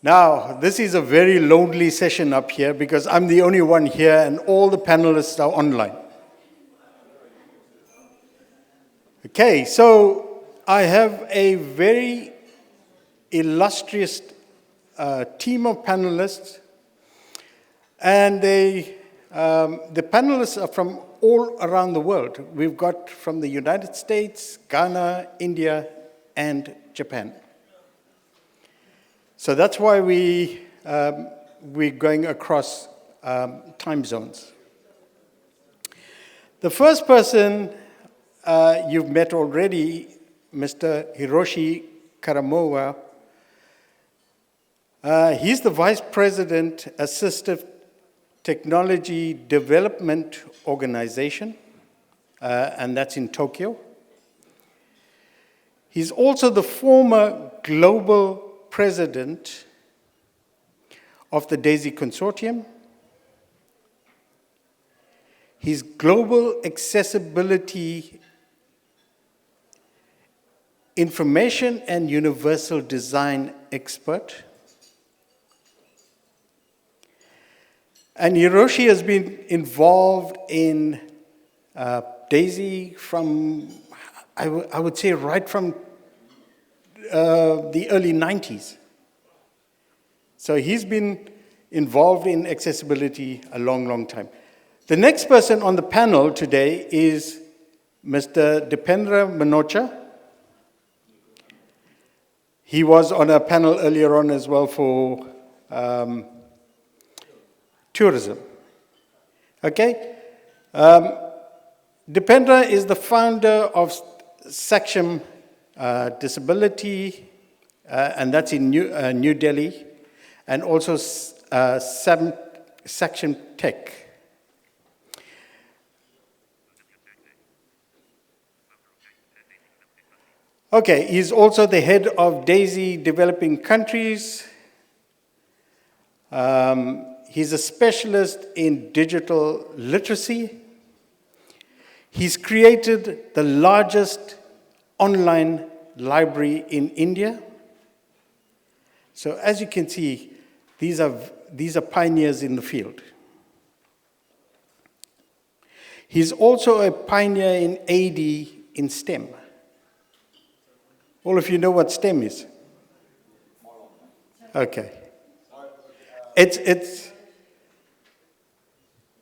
Now, this is a very lonely session up here because I'm the only one here and all the panelists are online. Okay, so I have a very illustrious team of panelists, and the panelists are from all around the world. We've got from the United States, Ghana, India, and Japan. So that's why we're going across time zones. The first person you've met already, Mr. Hiroshi Karamoa. He's the Vice President, Assistive Technology Development Organization, and that's in Tokyo. He's also the former Global President of the DAISY Consortium. He's Global Accessibility Information and Universal Design Expert. And Hiroshi has been involved in DAISY from, I would say, right from the early 90s. So he's been involved in accessibility a long, long time. The next person on the panel today is Mr. Dipendra Manocha. He was on a panel earlier on as well for tourism. Okay? Dipendra is the founder of ShazaCin Disability, and that's in New Delhi, and also ShazaCin Tech. Okay, he's also the head of DAISY Developing Countries. He's a specialist in digital literacy. He's created the largest online library in India. So as you can see, these are pioneers in the field. He's also a pioneer in AD in STEM. All of you know what STEM is? Okay.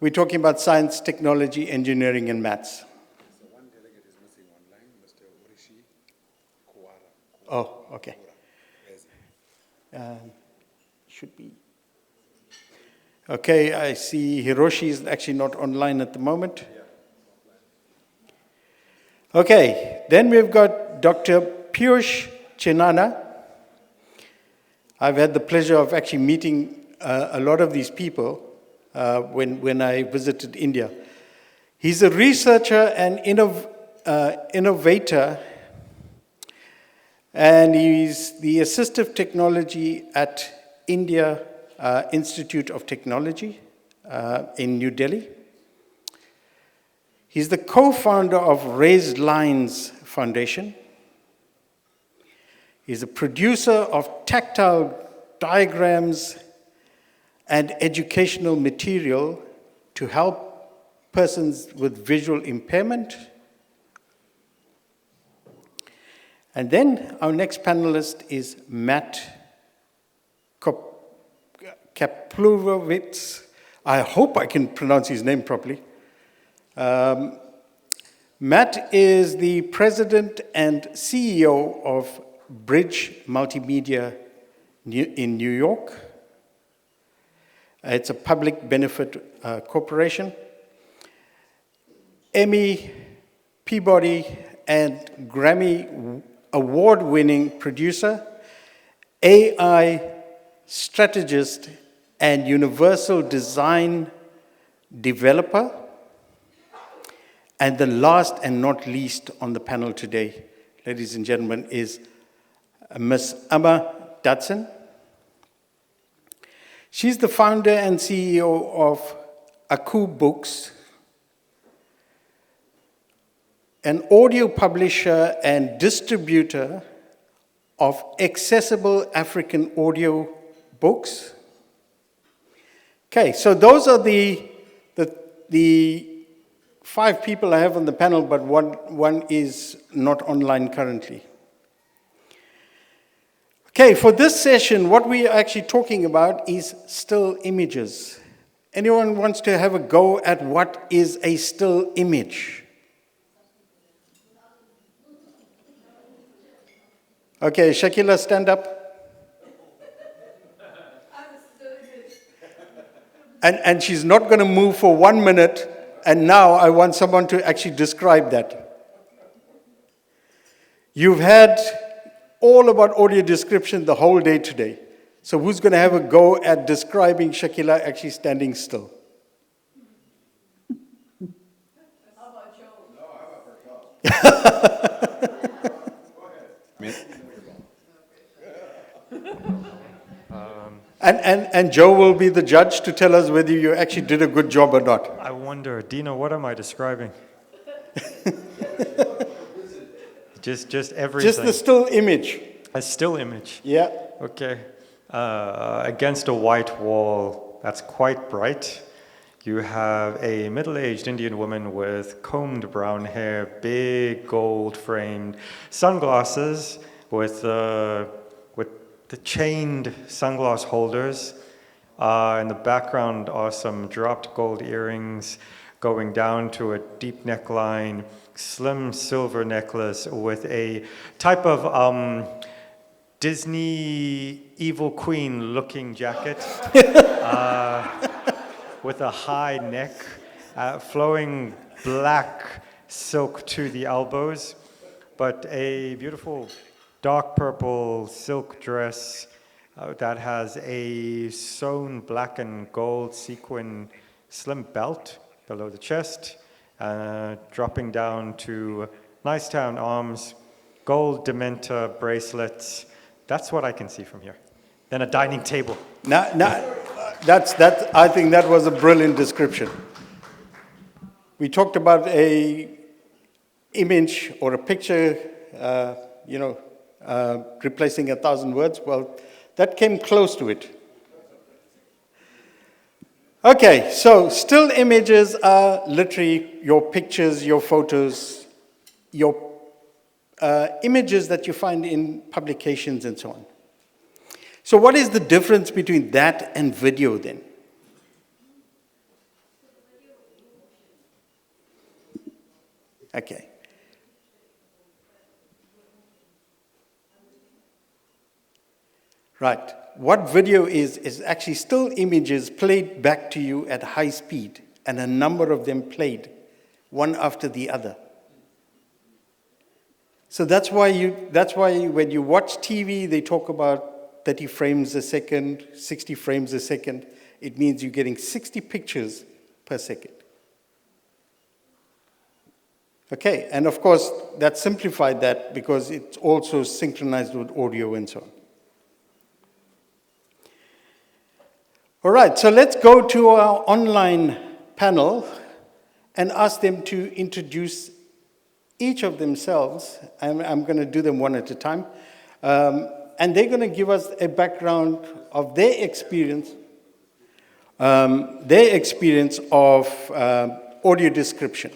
We're talking about science, technology, engineering, and maths. So one delegate is missing online, Mr. Urishi Kuwara. Oh, okay. Should be. Okay, I see Hiroshi is actually not online at the moment. Okay, then we've got Dr. Piyush Chinana. I've had the pleasure of actually meeting a lot of these people when I visited India. He's a researcher and innovator, and he's the assistive technology at India Institute of Technology in New Delhi. He's the co-founder of Raised Lines Foundation. He's a producer of tactile diagrams and educational material to help persons with visual impairment. And then our next panelist is Matt Kaplowitz. I hope I can pronounce his name properly. Matt is the president and CEO of Bridge Multimedia in New York. It's a public benefit corporation. Emmy, Peabody, and Grammy award-winning producer, AI strategist, and universal design developer. And the last and not least on the panel today, ladies and gentlemen, is Ms. Amma Dudson. She's the founder and CEO of Aku Books, an audio publisher and distributor of accessible African audio books. Okay, so those are the 5 people I have on the panel, but one is not online currently. Okay, for this session, what we are actually talking about is still images. Anyone wants to have a go at what is a still image? Okay, Shakila, stand up. And she's not going to move for 1 minute, and now I want someone to actually describe that. You've had all about audio description the whole day today. So who's going to have a go at describing Shakila actually standing still? How about Joe? No, how about Joe? And Joe will be the judge to tell us whether you actually did a good job or not. I wonder, Dino, what am I describing? just everything. Just the still image. A still image. Yeah. Okay. Against a white wall that's quite bright, you have a middle-aged Indian woman with combed brown hair, big gold-framed sunglasses with the chained sunglass holders. In the background are some dropped gold earrings going down to a deep neckline, slim silver necklace with a type of Disney evil queen looking jacket with a high neck, flowing black silk to the elbows, but a beautiful dark purple silk dress that has a sewn black and gold sequin slim belt below the chest, dropping down to nice town arms, gold Dementa bracelets. That's what I can see from here. Then a dining table. I think that was a brilliant description. We talked about a image or a picture, replacing 1,000 words. Well, that came close to it. Okay, so still images are literally your pictures, your photos, your images that you find in publications and so on. So what is the difference between that and video then? Okay. Right. What video is actually still images played back to you at high speed, and a number of them played, one after the other. So that's why when you watch TV, they talk about 30 frames a second, 60 frames a second. It means you're getting 60 pictures per second. Okay, and of course, that simplified that because it's also synchronized with audio and so on. All right, so let's go to our online panel and ask them to introduce each of themselves. I'm going to do them one at a time. And they're going to give us a background of their experience of audio description.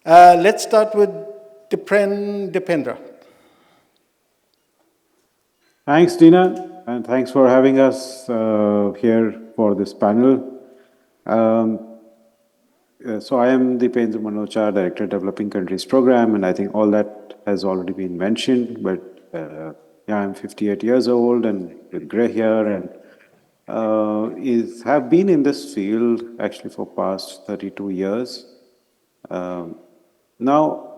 Let's start with Dipendra. Thanks, Dina, and thanks for having us here for this panel. So I am Dipendra Manochar, Director Developing Countries Program, and I think all that has already been mentioned, but I'm 58 years old and with gray hair, and have been in this field actually for past 32 years. Now,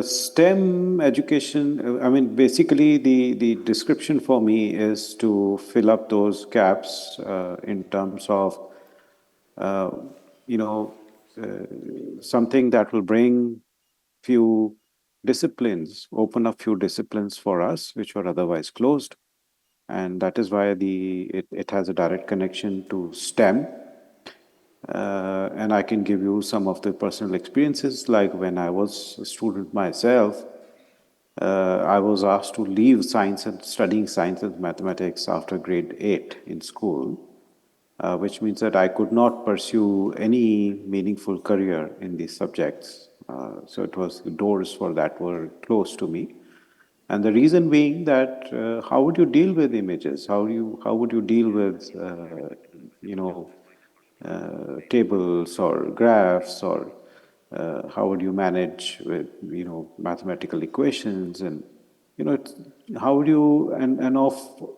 STEM education, basically the description for me is to fill up those gaps in terms of, something that will bring few disciplines, open up few disciplines for us, which were otherwise closed. And that is why it has a direct connection to STEM. And I can give you some of the personal experiences, like when I was a student myself, I was asked to leave science and studying science and mathematics after grade 8 in school, which means that I could not pursue any meaningful career in these subjects. So it was the doors for that were closed to me. And the reason being that how would you deal with images? How would you deal with you know tables or graphs, or how would you manage with mathematical equations, and how would you, and of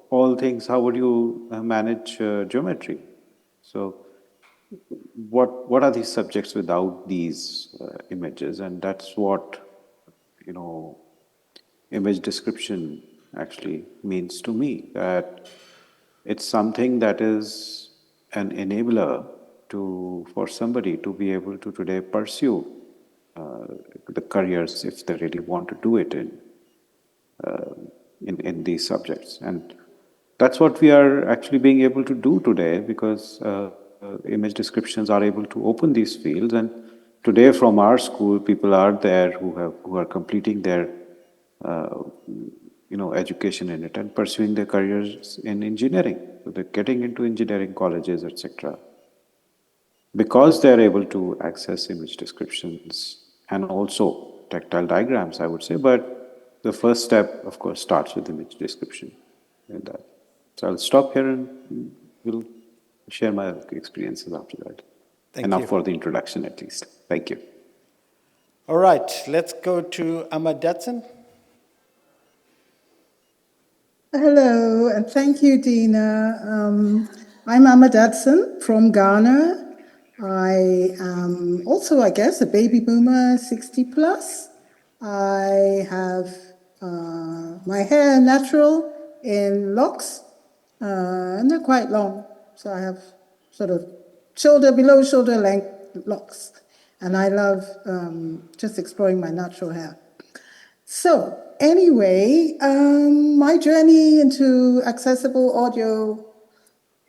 all things, how would you manage geometry? So what are these subjects without these images? And that's what you know image description actually means to me, that it's something that is an enabler for somebody to be able to today pursue uh, the careers if they really want to do it in these subjects. And that's what we are actually being able to do today, because image descriptions are able to open these fields. And today from our school, people are there who are completing their uh, education in it and pursuing their careers in engineering. So they're getting into engineering colleges, etc., because they're able to access image descriptions and also tactile diagrams, I would say. But the first step, of course, starts with image description in that. So I'll stop here and we'll share my experiences after that. Thank Enough you. for the introduction, at least. Thank you. All right, let's go to Ahmad Datsun. Hello, and thank you, Dina. I'm Amma Dudson from Ghana. I am also, I guess, a baby boomer, 60 plus. I have my hair natural in locks, and they're quite long. So I have sort of below shoulder length locks. And I love just exploring my natural hair. So, anyway, my journey into accessible audio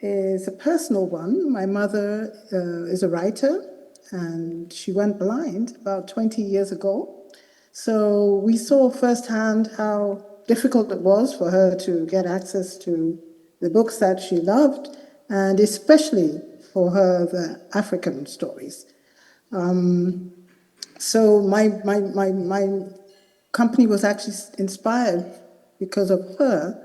is a personal one. My mother is a writer, and she went blind about 20 years ago. So, we saw firsthand how difficult it was for her to get access to the books that she loved, and especially for her, the African stories. So my company was actually inspired because of her,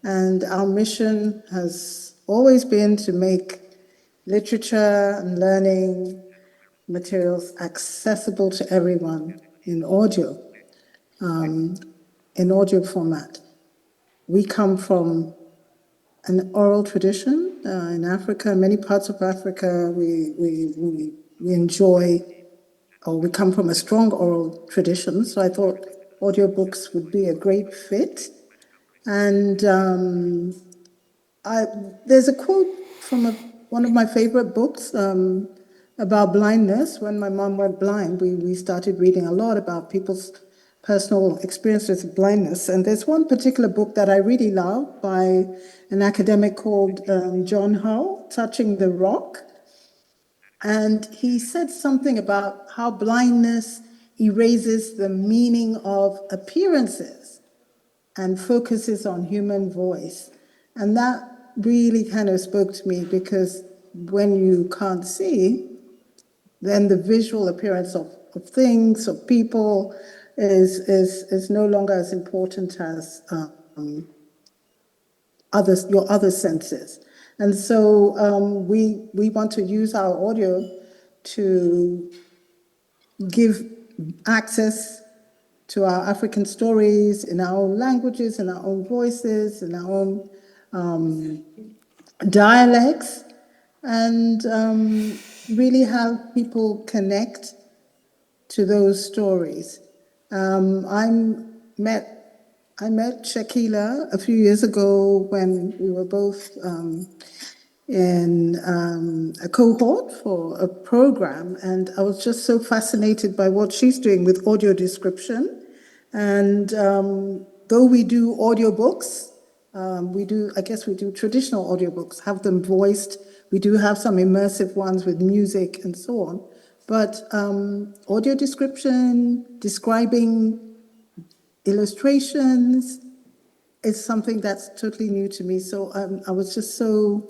and our mission has always been to make literature and learning materials accessible to everyone in audio format. We come from an oral tradition in Africa. In many parts of Africa, we enjoy, or we come from a strong oral tradition, so I thought audiobooks would be a great fit. And there's a quote from one of my favorite books about blindness. When my mom went blind, we started reading a lot about people's personal experiences with blindness. And there's one particular book that I really love by an academic called John Hull, Touching the Rock. And he said something about how blindness erases the meaning of appearances and focuses on human voice. And that really kind of spoke to me, because when you can't see, then the visual appearance of things, of people, is no longer as important as your other senses. And so we want to use our audio to give access to our African stories in our own languages, in our own voices, in our own dialects, and really have people connect to those stories. I met Shakila a few years ago when we were both in a cohort for a program, and I was just so fascinated by what she's doing with audio description. And though we do audiobooks, we do traditional audiobooks, have them voiced. We do have some immersive ones with music and so on. But audio description, describing illustrations. It's something that's totally new to me. So I was just so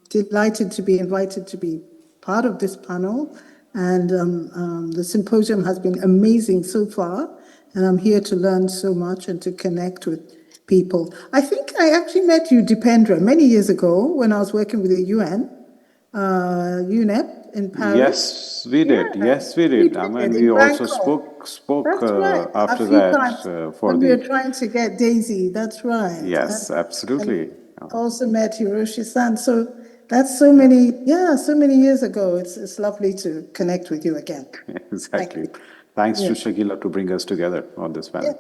delighted to be invited to be part of this panel. And the symposium has been amazing so far. And I'm here to learn so much and to connect with people. I think I actually met you, Dipendra, many years ago when I was working with the UN, UNEP in Paris. Yes, we did. Yeah, Yes, we we did. I mean, did we in also Bangkok. spoke That's right. A after few that times for when we were the. trying to get Daisy. That's right. Yes, And absolutely. also met Hiroshi-san. So that's so many, so many years ago. It's lovely to connect with you again. Thank Exactly. you. Thanks to Yeah, Shagila to bring us together on this yeah, panel.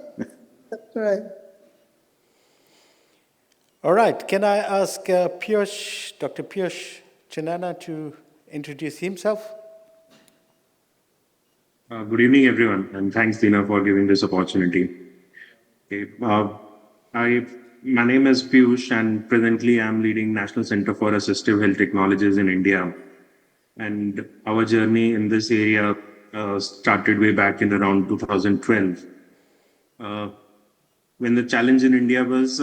that's right. All right, can I ask Piyush, Dr. Piyush Chinana to introduce himself? Good evening, everyone, and thanks, Dina, for giving this opportunity. Okay, my name is Piyush, and presently I'm leading National Center for Assistive Health Technologies in India. And our journey in this area started way back in around 2012. Uh, when the challenge in India was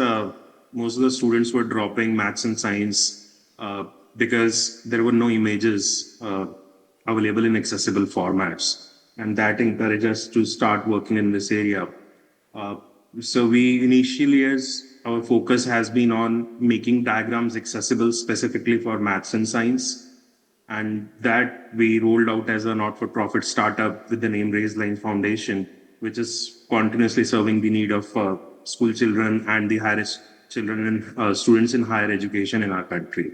most of the students were dropping maths and science because there were no images available in accessible formats. And that encouraged us to start working in this area. Uh, so we initially, as our focus has been on making diagrams accessible specifically for maths and science. And that we rolled out as a not-for-profit startup with the name Raise Lines Foundation, which is continuously serving the need of school children and the highest children and students in higher education in our country.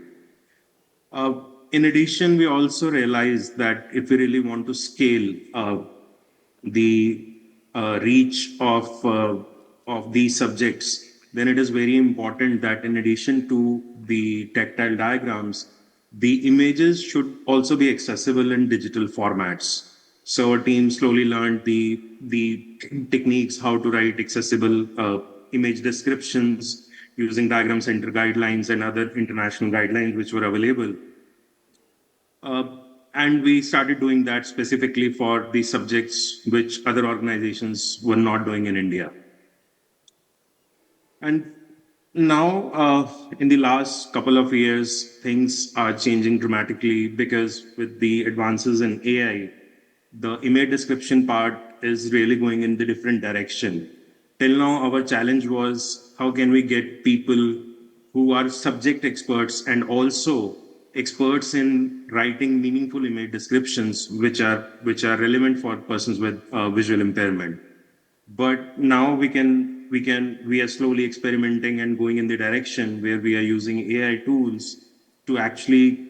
Uh, in addition, we also realized that if we really want to scale the reach of these subjects, then it is very important that in addition to the tactile diagrams, the images should also be accessible in digital formats. So our team slowly learned the techniques how to write accessible image descriptions using diagram center guidelines and other international guidelines which were available. And we started doing that specifically for the subjects which other organizations were not doing in India. And now, in the last couple of years, things are changing dramatically because with the advances in AI, the image description part is really going in the different direction. Till now, our challenge was how can we get people who are subject experts and also experts in writing meaningful image descriptions, which are relevant for persons with visual impairment. But now we are slowly experimenting and going in the direction where we are using AI tools to actually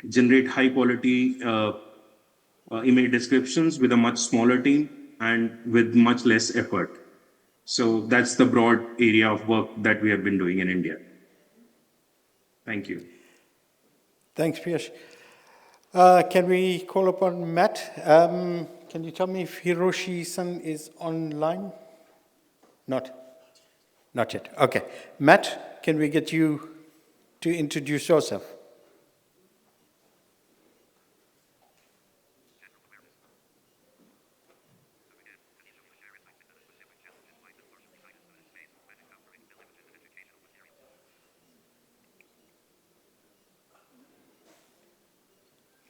generate high quality image descriptions with a much smaller team and with much less effort. So that's the broad area of work that we have been doing in India. Thank you. Thanks, Piyush. Can we call upon Matt? Can you tell me if Hiroshi-san is online? Not yet. Okay. Matt, can we get you to introduce yourself?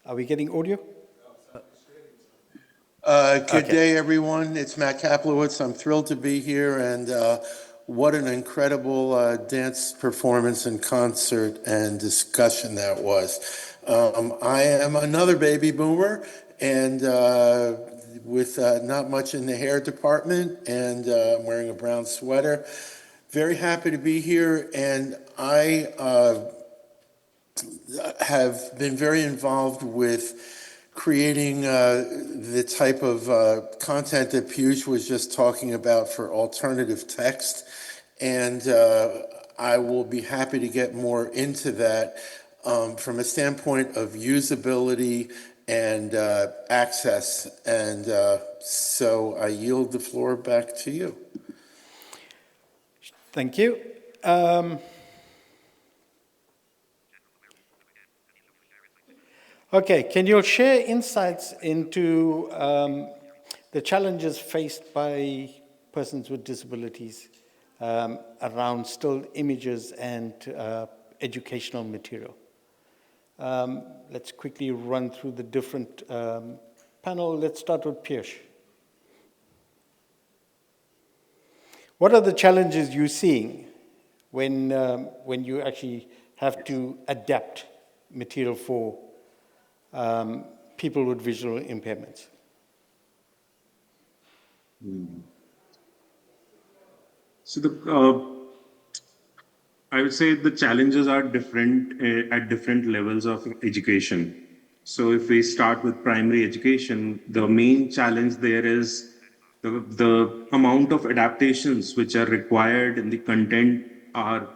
Are we getting audio? Good day, everyone. It's Matt Kaplowitz. I'm thrilled to be here, and what an incredible dance performance and concert and discussion that was. I am another baby boomer, and with not much in the hair department, and I'm wearing a brown sweater. Very happy to be here, and I have been very involved with creating the type of content that Piyush was just talking about for alternative text. And I will be happy to get more into that from a standpoint of usability and access. And so I yield the floor back to you. Thank you. Okay, can you share insights into the challenges faced by persons with disabilities around still images and educational material. Let's quickly run through the different panel. Let's start with Piyush. What are the challenges you're seeing when you actually have to adapt material for people with visual impairments? So I would say the challenges are different at different levels of education. So if we start with primary education, the main challenge there is the amount of adaptations which are required in the content are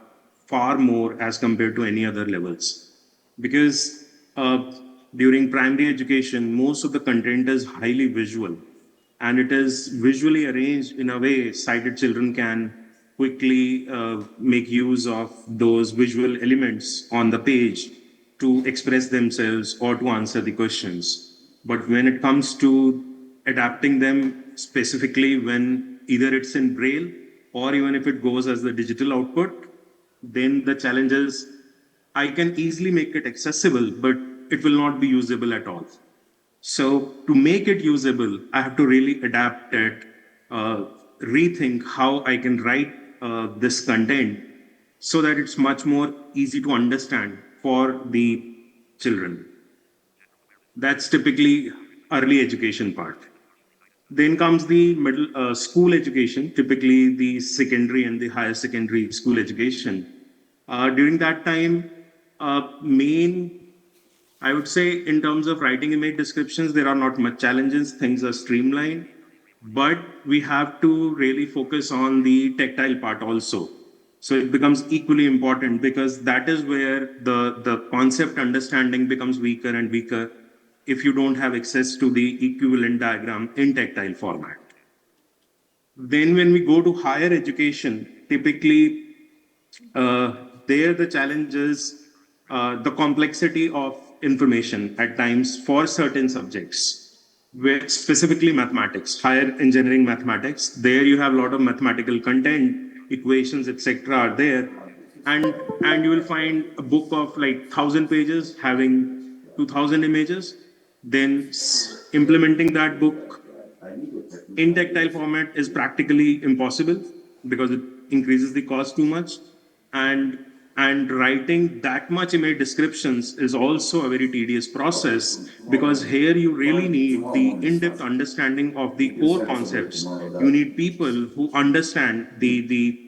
far more as compared to any other levels. Because during primary education, most of the content is highly visual and it is visually arranged in a way sighted children can quickly make use of those visual elements on the page to express themselves or to answer the questions. But when it comes to adapting them specifically when either it's in braille or even if it goes as the digital output, then the challenge is I can easily make it accessible, but it will not be usable at all. So to make it usable, I have to really adapt it, rethink how I can write this content so that it's much more easy to understand for the children. That's typically early education part. Then comes the middle school education, typically the secondary and the higher secondary school education. During that time, main I would say in terms of writing image descriptions, there are not much challenges. Things are streamlined, but we have to really focus on the tactile part also. So it becomes equally important because that is where the concept understanding becomes weaker and weaker if you don't have access to the equivalent diagram in tactile format. Then when we go to higher education, typically there the challenge is the complexity of information at times for certain subjects, where specifically mathematics, higher engineering mathematics, there you have a lot of mathematical content, equations, etc. are there, and you will find a book of like 1,000 pages having 2,000 images. Then implementing that book in tactile format is practically impossible because it increases the cost too much, and writing that much image descriptions is also a very tedious process because here you really need the in-depth understanding of the core concepts. You need people who understand the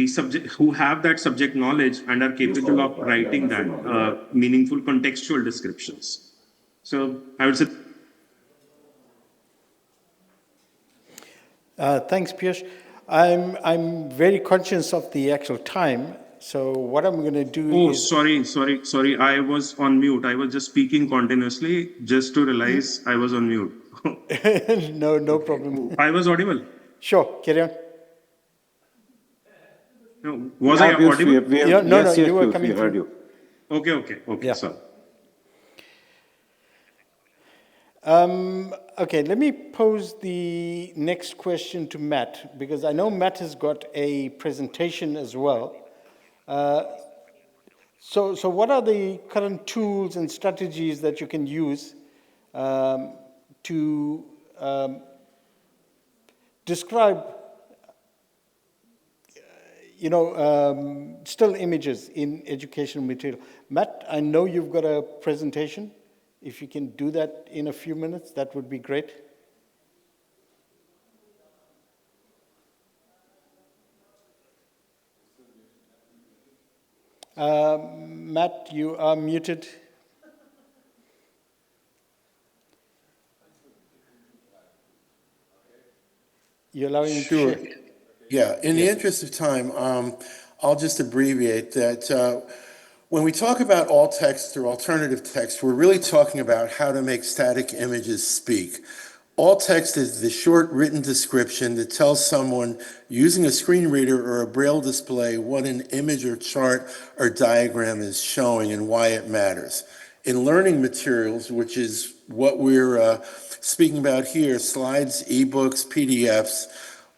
subject, who have that subject knowledge and are capable of writing that meaningful contextual descriptions. So I would say Thanks, Piyush. I'm very conscious of the actual time, so what I'm going to do oh, is... sorry. I was on mute. I was just speaking continuously just to realize I was on mute. No problem. I was audible. Sure, carry on. No, was I Piyush, audible? No, you were Piyush, coming we heard through. Okay, Yeah. sorry. Okay, let me pose the next question to Matt, because I know Matt has got a presentation as well. So what are the current tools and strategies that you can use to describe, still images in educational material? Matt, I know you've got a presentation. If you can do that in a few minutes, that would be great. Matt, you are muted. You're allowing me to Sure. share? Yeah, in the interest of time, I'll just abbreviate that. When we talk about alt text or alternative text, we're really talking about how to make static images speak. Alt text is the short written description that tells someone using a screen reader or a braille display what an image or chart or diagram is showing and why it matters. In learning materials, which is what we're speaking about here, slides, ebooks, PDFs,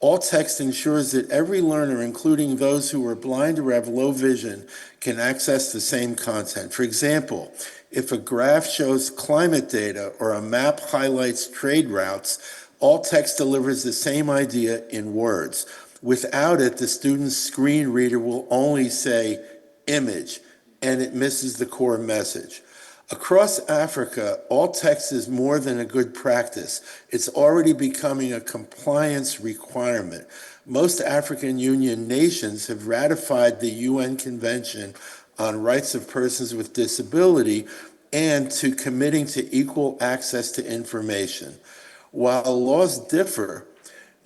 Alt text ensures that every learner, including those who are blind or have low vision, can access the same content. For example, if a graph shows climate data or a map highlights trade routes, alt text delivers the same idea in words. Without it, the student's screen reader will only say image, and it misses the core message. Across Africa, alt text is more than a good practice. It's already becoming a compliance requirement. Most African Union nations have ratified the UN Convention on Rights of Persons with Disability and to committing to equal access to information. While laws differ,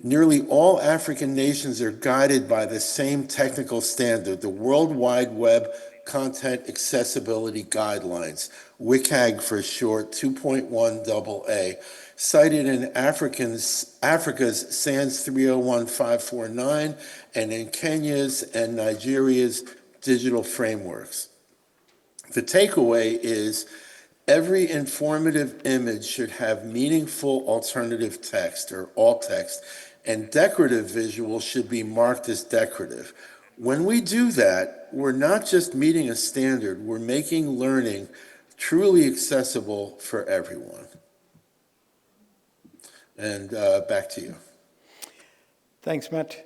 nearly all African nations are guided by the same technical standard, the World Wide Web Content Accessibility Guidelines, WCAG for short, 2.1 AA, cited in Africa's SANS 301549 and in Kenya's and Nigeria's digital frameworks. The takeaway is every informative image should have meaningful alternative text or alt text, and decorative visuals should be marked as decorative. When we do that, we're not just meeting a standard, we're making learning truly accessible for everyone. And back to you. Thanks, Matt.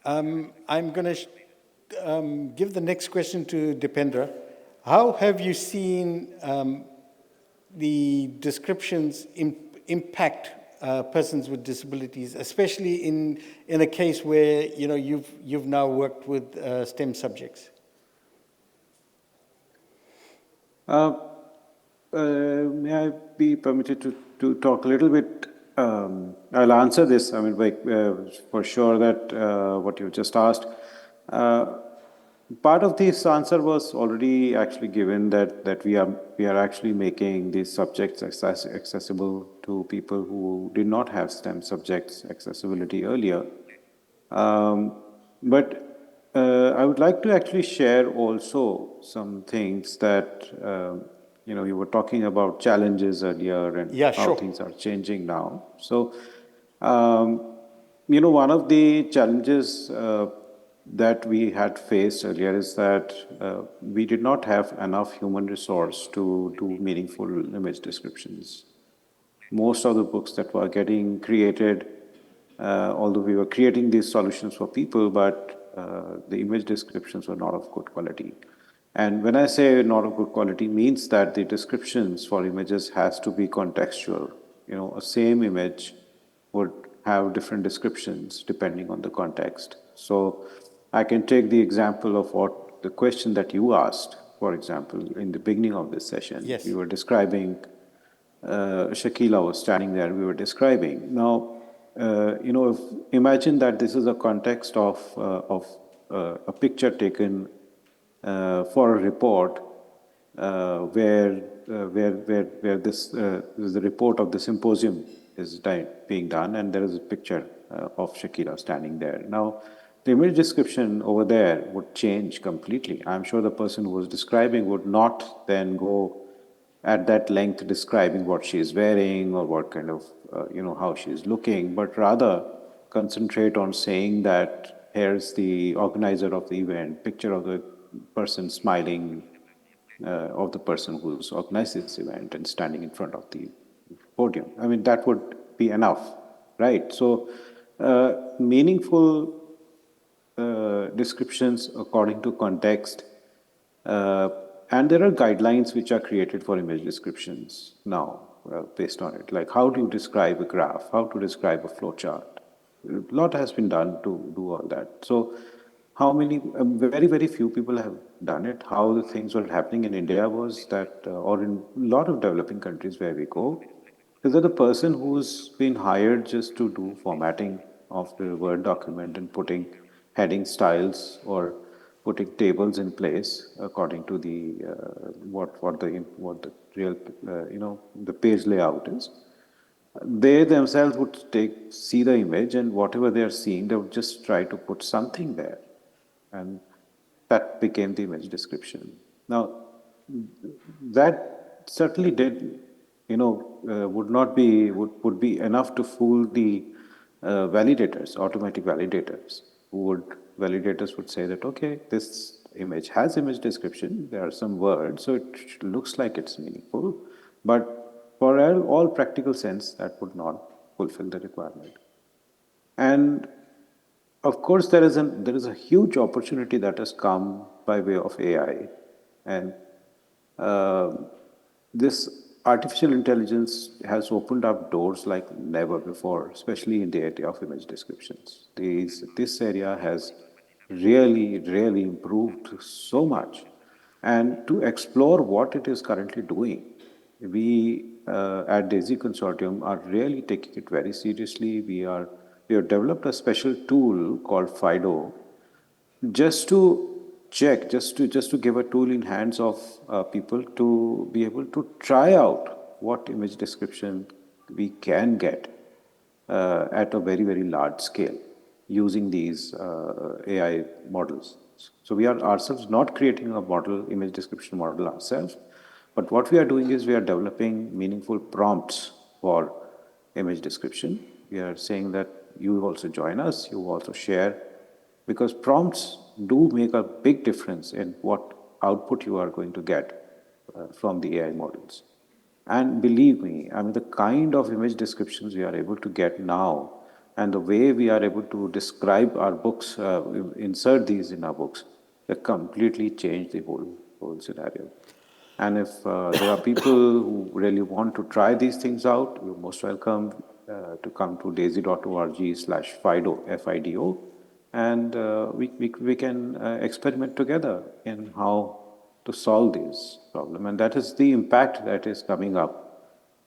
I'm going to give the next question to Dipendra. How have you seen the descriptions impact persons with disabilities, especially in a case where you've now worked with STEM subjects? May I be permitted to talk a little bit? I'll answer this. I mean, for sure that what you just asked. Part of this answer was already actually given that we are actually making these subjects accessible to people who did not have STEM subjects accessibility earlier. But I would like to actually share also some things that you were talking about challenges earlier and how things are changing now. So one of the challenges that we had faced earlier is that we did not have enough human resource to do meaningful image descriptions. Most of the books that were getting created, although we were creating these solutions for people, but the image descriptions were not of good quality. And when I say not of good quality, means that the descriptions for images has to be contextual. A same image would have different descriptions depending on the context. So I can take the example of what the question that you asked, for example, in the beginning of this session. Yes. You were describing, Shakila was standing there, we were describing. Now, imagine that this is a context of a picture taken for a report where the report of the symposium is being done, and there is a picture of Shakila standing there. Now, the image description over there would change completely. I'm sure the person who was describing would not then go at that length describing what she is wearing or what kind of, how she is looking, but rather concentrate on saying that here's the organizer of the event, picture of the person smiling, of the person who's organized this event and standing in front of the podium. I mean, that would be enough, right? So, meaningful descriptions according to context, and there are guidelines which are created for image descriptions now based on it, like how do you describe a graph, how to describe a flowchart. A lot has been done to do all that. So how many, very, very few people have done it. How the things were happening in India was that, or in a lot of developing countries where we go, is that the person who's been hired just to do formatting of the Word document and putting heading styles or putting tables in place according to the what the real the page layout is. They themselves would see the image, and whatever they are seeing, they would just try to put something there, and that became the image description. Now, that certainly did would be enough to fool the validators, automatic validators, validators would say that, okay, this image has image description, there are some words, so it looks like it's meaningful, but for all practical sense, that would not fulfill the requirement. And of course, there is a huge opportunity that has come by way of AI, and uh, this artificial intelligence has opened up doors like never before, especially in the area of image descriptions. This area has really improved so much. And to explore what it is currently doing, we at DAISY Consortium are really taking it very seriously. We have developed a special tool called FIDO, just to check, just to give a tool in hands of people to be able to try out what image description we can get at a very large scale using these AI models. So we are ourselves not creating a model, image description model ourselves, but what we are doing is we are developing meaningful prompts for image description. We are saying that you also join us, you also share, because prompts do make a big difference in what output you are going to get from the AI models. And believe me, I mean, the kind of image descriptions we are able to get now and the way we are able to describe our books, insert these in our books, they completely change the whole scenario. And if there are people who really want to try these things out, you're most welcome to come to daisy.org/FIDO, FIDO, and we can experiment together in how to solve this problem. And that is the impact that is coming up,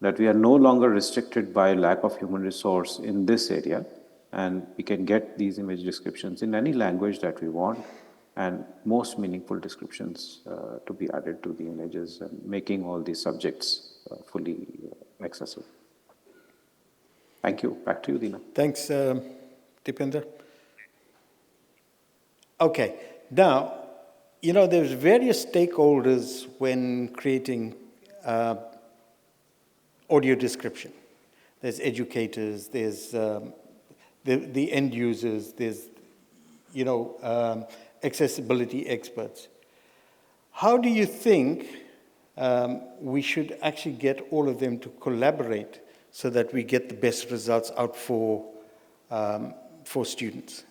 that we are no longer restricted by lack of human resource in this area, and we can get these image descriptions in any language that we want, and most meaningful descriptions to be added to the images, and making all these subjects fully accessible. Thank you. Back to you, Dina. Thanks, Dipender. Okay, now, you know, there's various stakeholders when creating audio description. There's educators, there's the end users, there's, you know, accessibility experts. How do you think we should actually get all of them to collaborate so that we get the best results out for students?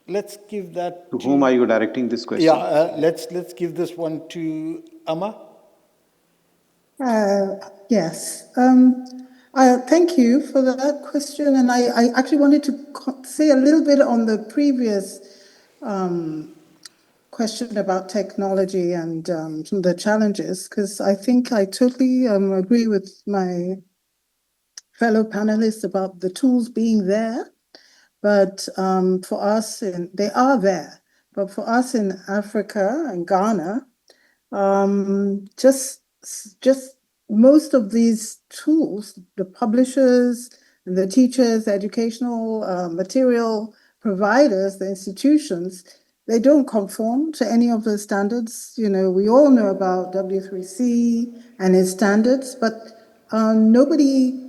Let's give that to whom are you directing this question? Yeah, let's give this one to Amma. Yes. Thank you for that question. And I actually wanted to say a little bit on the previous question about technology and some of the challenges, because I think I totally agree with my fellow panelists about the tools being there. But for us, they are there. But for us in Africa and Ghana, just most of these tools, the publishers and the teachers, the educational material providers, the institutions, they don't conform to any of the standards. You know, we all know about W3C and its standards, but nobody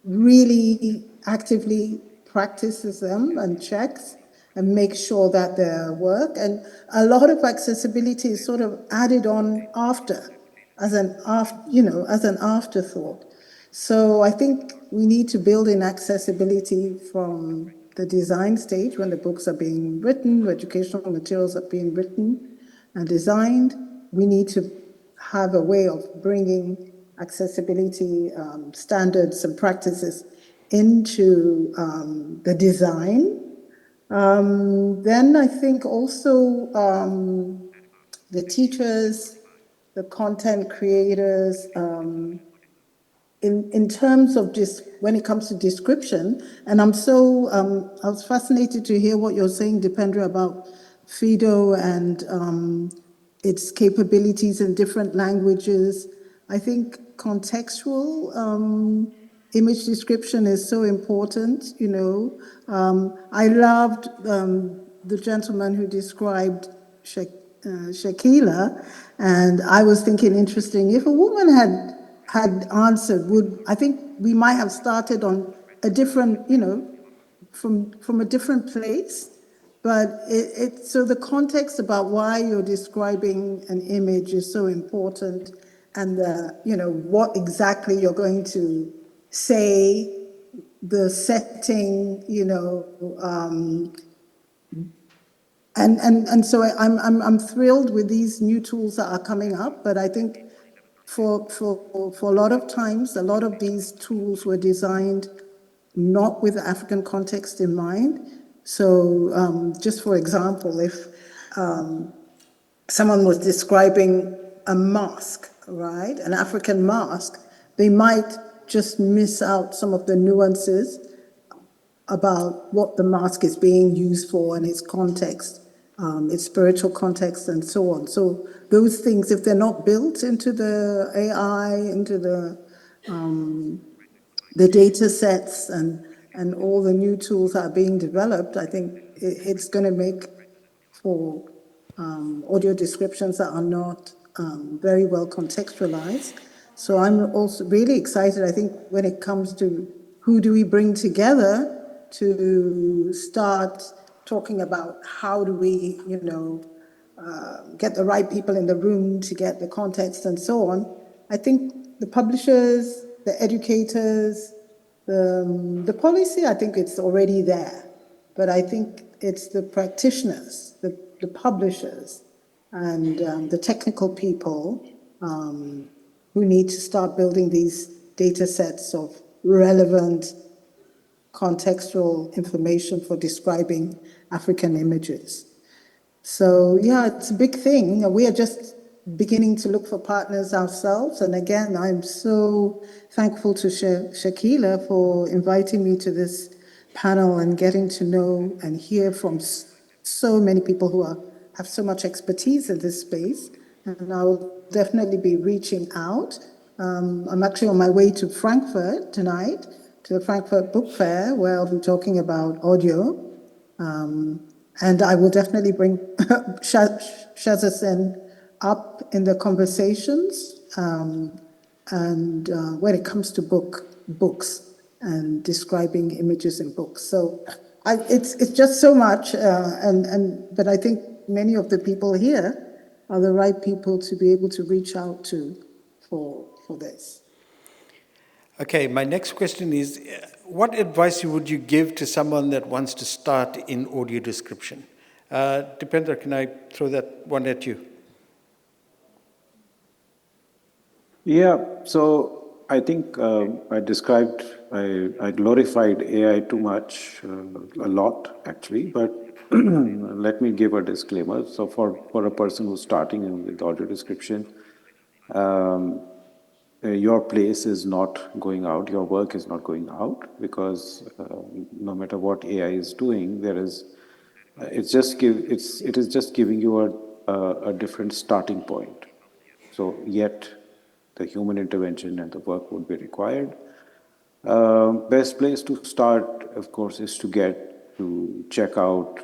really actively practices them and checks and makes sure that they work. And a lot of accessibility is sort of added on after, as an afterthought. So I think we need to build in accessibility from the design stage when the books are being written, educational materials are being written and designed. We need to have a way of bringing accessibility standards and practices into the design. Then I think also the teachers, the content creators, in terms of just when it comes to description, and I was fascinated to hear what you're saying, Dipendra, about FIDO and its capabilities in different languages. I think contextual image description is so important, you know. I loved the gentleman who described Shakila, and I was thinking, interesting, if a woman had answered, I think we might have started on a different, from a different place. But so the context about why you're describing an image is so important, and what exactly you're going to say, the setting, and so I'm thrilled with these new tools that are coming up. But I think for a lot of times, a lot of these tools were designed not with the African context in mind. So just for example, if someone was describing a mask, right, an African mask, they might just miss out some of the nuances about what the mask is being used for and its context, its spiritual context, and so on. So those things, if they're not built into the AI, into the data sets and all the new tools that are being developed, I think it's going to make for audio descriptions that are not very well contextualized. So I'm also really excited, I think, when it comes to who do we bring together to start talking about how do we, get the right people in the room to get the context and so on. I think the publishers, the educators, the policy, I think it's already there. But I think it's the practitioners, the publishers, and the technical people who need to start building these data sets of relevant contextual information for describing African images. So yeah, it's a big thing. We are just beginning to look for partners ourselves. And again, I'm so thankful to Shakila for inviting me to this panel and getting to know and hear from so many people who have so much expertise in this space. And I will definitely be reaching out. I'm actually on my way to Frankfurt tonight, to the Frankfurt Book Fair, where I'll be talking about audio. And I will definitely bring ShazaCin up in the conversations, and when it comes to books and describing images in books. So it's just so much, but I think many of the people here are the right people to be able to reach out to for this. Okay, my next question is, what advice would you give to someone that wants to start in audio description? Dipendra, can I throw that one at you? Yeah, so I think I glorified AI too much, a lot actually, but let me give a disclaimer. So for a person who's starting in with audio description, your place is not going out, your work is not going out, because no matter what AI is doing, it is just giving you a different starting point. So yet the human intervention and the work would be required. Best place to start, of course, is to check out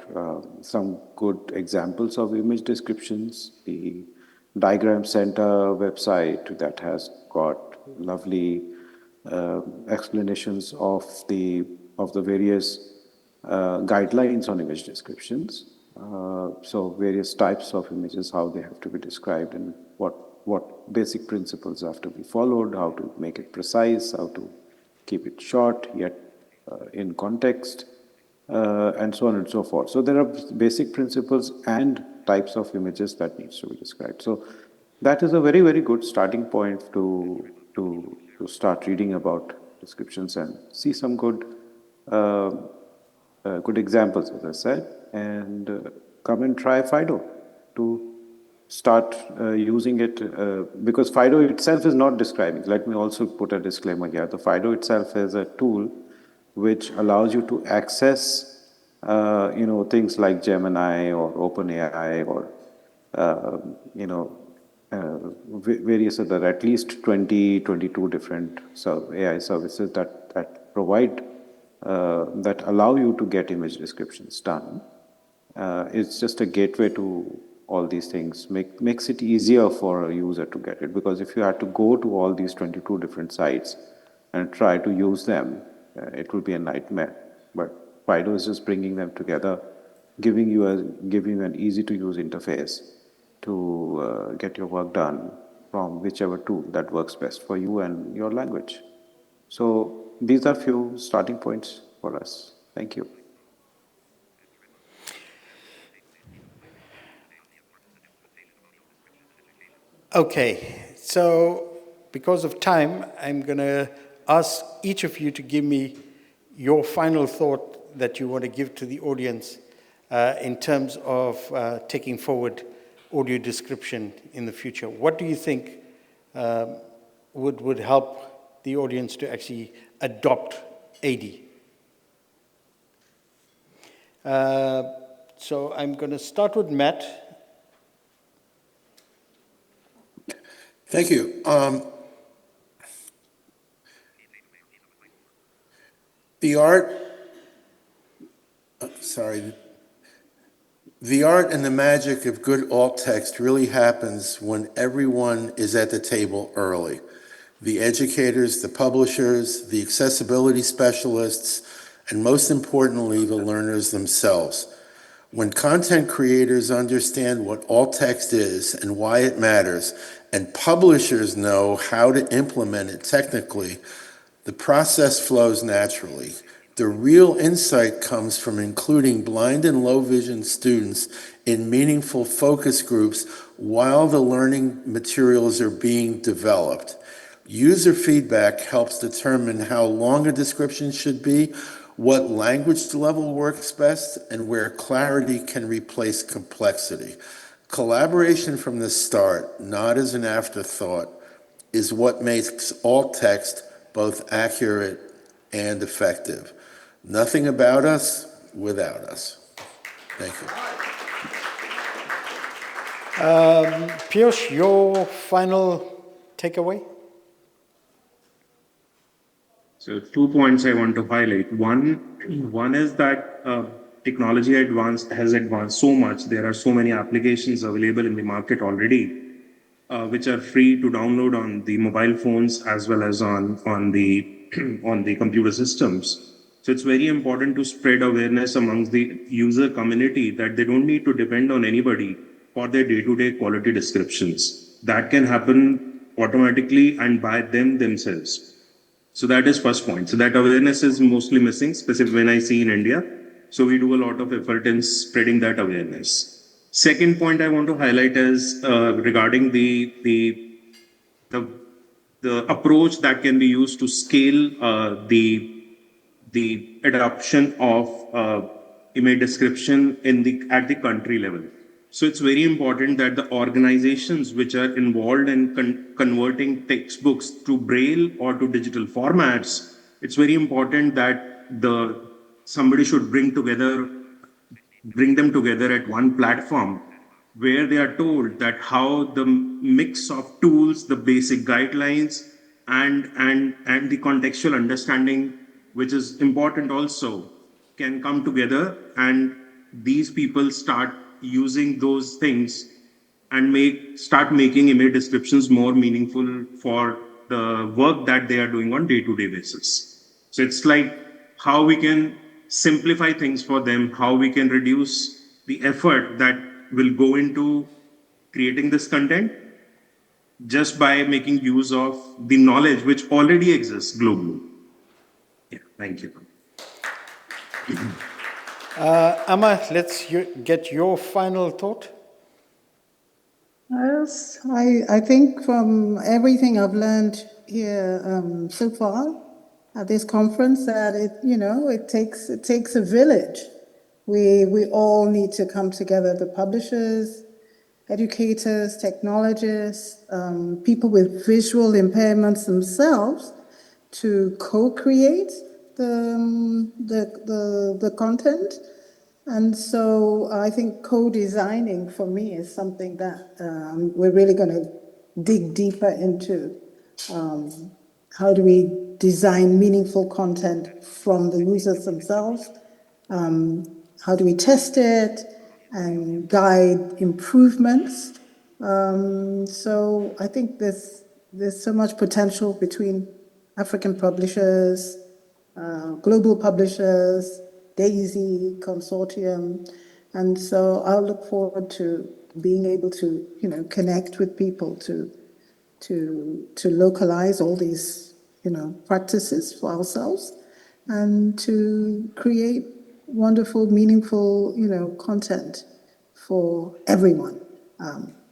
some good examples of image descriptions. The Diagram Center website that has got lovely explanations of the various guidelines on image descriptions. So various types of images, how they have to be described, and what basic principles have to be followed, how to make it precise, how to keep it short yet in context, and so on and so forth. So there are basic principles and types of images that needs to be described. So that is a very, very good starting point to start reading about descriptions and see some good examples, as I said, and come and try Fido to start using it, because Fido itself is not describing. Let me also put a disclaimer here. The Fido itself is a tool which allows you to access, things like Gemini or OpenAI or, various other, at least 20, 22 different AI services that provide, that allow you to get image descriptions done. It's just a gateway to all these things makes it easier for a user to get it. Because if you had to go to all these 22 different sites and try to use them, it will be a nightmare. But Fido is just bringing them together, giving you an easy to use interface to get your work done from whichever tool that works best for you and your language. So these are few starting points for us. Thank you. Okay, so because of time, I'm going to ask each of you to give me your final thought that you want to give to the audience in terms of taking forward audio description in the future. What do you think would help the audience to actually adopt AD? So I'm going to start with Matt. Thank you. The art and the magic of good alt text really happens when everyone is at the table early. The educators, the publishers, the accessibility specialists, and most importantly, the learners themselves. When content creators understand what alt text is and why it matters, and publishers know how to implement it technically, the process flows naturally. The real insight comes from including blind and low vision students in meaningful focus groups while the learning materials are being developed. User feedback helps determine how long a description should be, what language level works best, and where clarity can replace complexity. Collaboration from the start, not as an afterthought, is what makes alt text both accurate and effective. Nothing about us without us. Thank you. Piyush, your final takeaway? So 2 points I want to highlight. One is that technology has advanced so much. There are so many applications available in the market already, which are free to download on the mobile phones as well as on the on the computer systems. So it's very important to spread awareness amongst the user community that they don't need to depend on anybody for their day-to-day quality descriptions. That can happen automatically and by them themselves. So that is first point. So that awareness is mostly missing, specifically when I see in India. So we do a lot of effort in spreading that awareness. Second point I want to highlight is regarding the approach that can be used to scale the adoption of image description at the country level. So it's very important that the organizations which are involved in converting textbooks to Braille or to digital formats, it's very important that somebody should bring them together at one platform where they are told that how the mix of tools, the basic guidelines, and the contextual understanding, which is important also, can come together, and these people start using those things and start making image descriptions more meaningful for the work that they are doing on day-to-day basis. So it's like how we can simplify things for them, how we can reduce the effort that will go into creating this content just by making use of the knowledge which already exists globally. Yeah, thank you. Amma, let's get your final thought. Yes, I think from everything I've learned here so far at this conference that it takes a village. We all need to come together, the publishers, educators, technologists, people with visual impairments themselves, to co-create the content. And so I think co-designing for me is something that we're really going to dig deeper into. How do we design meaningful content from the users themselves? How do we test it? and guide improvements. So I think there's so much potential between African publishers, global publishers, DAISY consortium, and so I'll look forward to being able to, connect with people to localize all these, practices for ourselves, and to create wonderful, meaningful, content for everyone.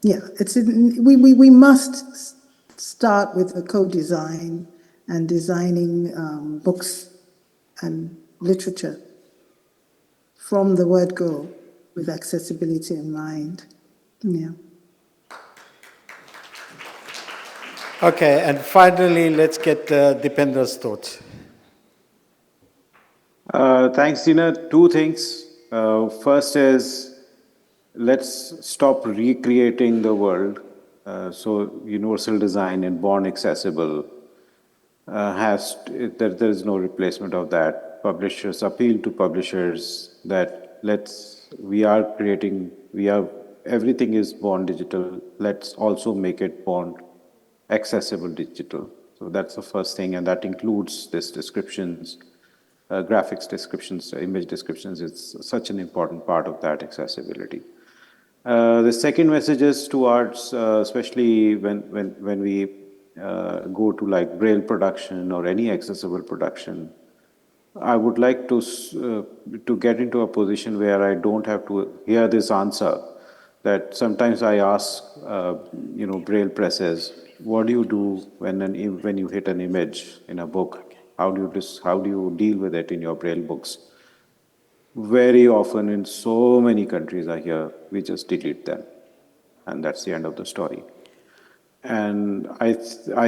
We must start with the co-design and designing books and literature from the word go, with accessibility in mind. Yeah. Okay, and finally, let's get Dipendra's thoughts. Thanks, Tina. Two things. First is, let's stop recreating the world. So universal design and born accessible there is no replacement of that. Publishers appeal to publishers that everything is born digital. Let's also make it born accessible digital. So that's the first thing, and that includes this descriptions, graphics descriptions, image descriptions. It's such an important part of that accessibility. The second message is towards, especially when we go to like Braille production or any accessible production, I would like to get into a position where I don't have to hear this answer. That sometimes I ask, Braille presses, what do you do when you hit an image in a book? How do you deal with it in your Braille books? Very often in so many countries I hear, we just delete them. And that's the end of the story. And I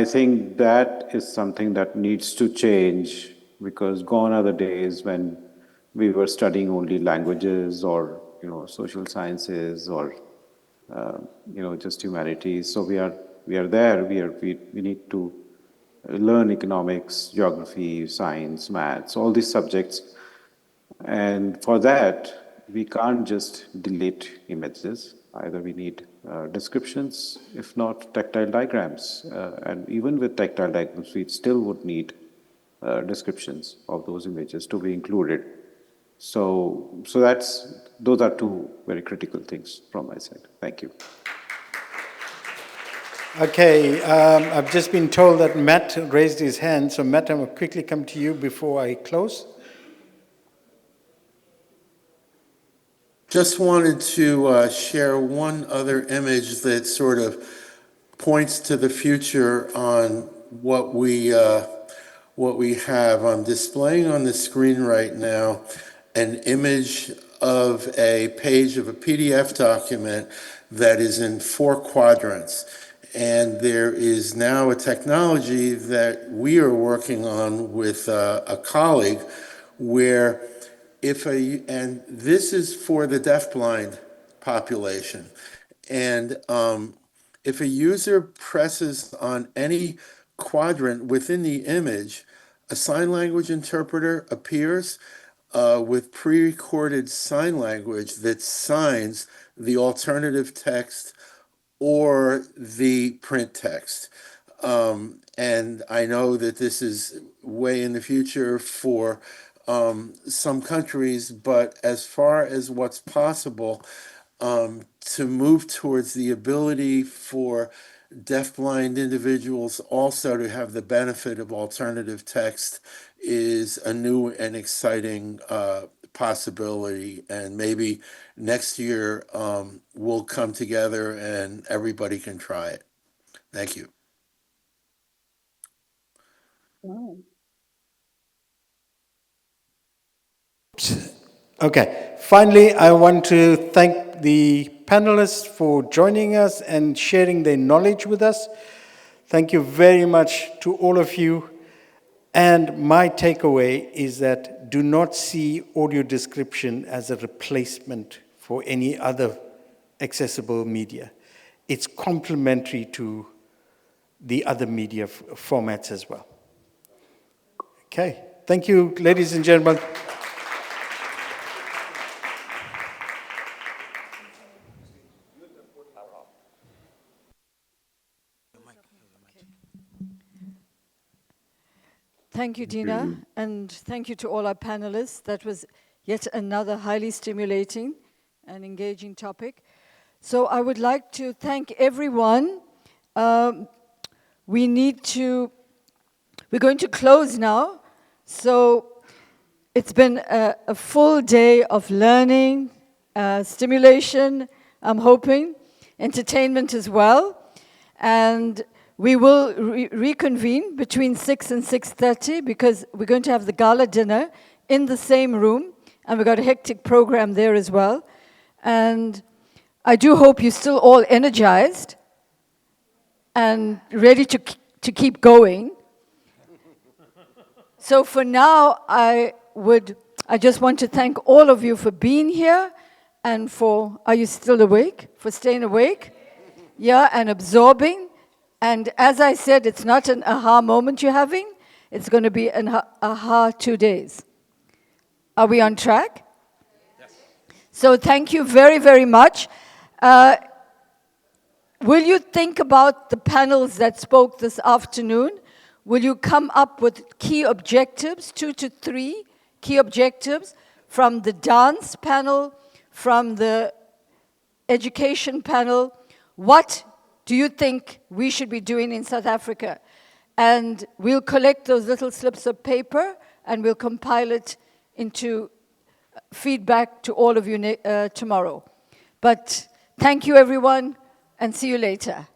think that is something that needs to change, because gone are the days when we were studying only languages or, social sciences or, just humanities. So we are there. We need to learn economics, geography, science, maths, all these subjects. And for that, we can't just delete images. Either we need descriptions, if not tactile diagrams. And even with tactile diagrams, we still would need descriptions of those images to be included. So those are two very critical things from my side. Thank you. Okay, I've just been told that Matt raised his hand. So Matt, I will quickly come to you before I close. Just wanted to share one other image that sort of points to the future on what we have. I'm displaying on the screen right now an image of a page of a PDF document that is in 4 quadrants. And there is now a technology that we are working on with a colleague where and this is for the deafblind population. And if a user presses on any quadrant within the image, a sign language interpreter appears with pre-recorded sign language that signs the alternative text or the print text. And I know that this is way in the future for some countries, but as far as what's possible, to move towards the ability for deafblind individuals also to have the benefit of alternative text is a new and exciting possibility. And maybe next year we'll come together and everybody can try it. Thank you. Wow. Okay, finally, I want to thank the panelists for joining us and sharing their knowledge with us. Thank you very much to all of you. And my takeaway is that do not see audio description as a replacement for any other accessible media. It's complementary to the other media formats as well. Okay, thank you, ladies and gentlemen. Thank you, Dina, and thank you to all our panelists. That was yet another highly stimulating and engaging topic. So I would like to thank everyone. We're going to close now. So it's been a full day of learning, stimulation, I'm hoping, entertainment as well. And we will reconvene between 6 and 6:30 because we're going to have the gala dinner in the same room, and we've got a hectic program there as well. And I do hope you're still all energized and ready to keep going. So for now, I just want to thank all of you for being here and are you still awake? For staying awake? Yeah, and absorbing. And as I said, it's not an aha moment you're having. It's going to be an aha 2 days. Are we on track? Yes. So thank you very, very much. Will you think about the panels that spoke this afternoon? Will you come up with key objectives, 2 to 3 key objectives from the dance panel, from the education panel? What do you think we should be doing in South Africa? And we'll collect those little slips of paper and we'll compile it into feedback to all of you tomorrow. But thank you, everyone, and see you later.